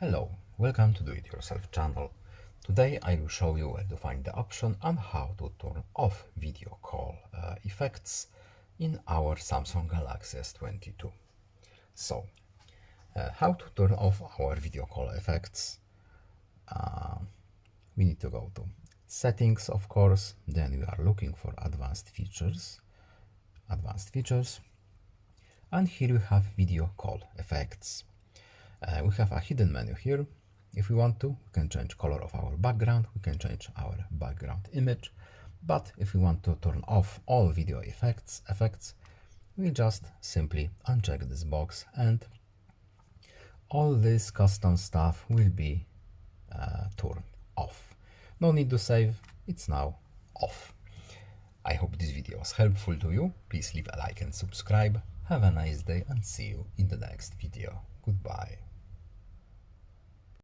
Hello, welcome to Do It Yourself channel. Today I will show you where to find the option and how to turn off video call effects in our Samsung Galaxy S22. So, how to turn off our video call effects? We need to go to settings, of course, then we are looking for advanced features, and here we have video call effects. We have a hidden menu here. If we want to, we can change color of our background, we can change our background image, but if we want to turn off all video effects, we just simply uncheck this box and all this custom stuff will be turned off. No need to save, it's now off. I hope this video was helpful to you. Please leave a like and subscribe. Have a nice day and see you in the next video. Goodbye.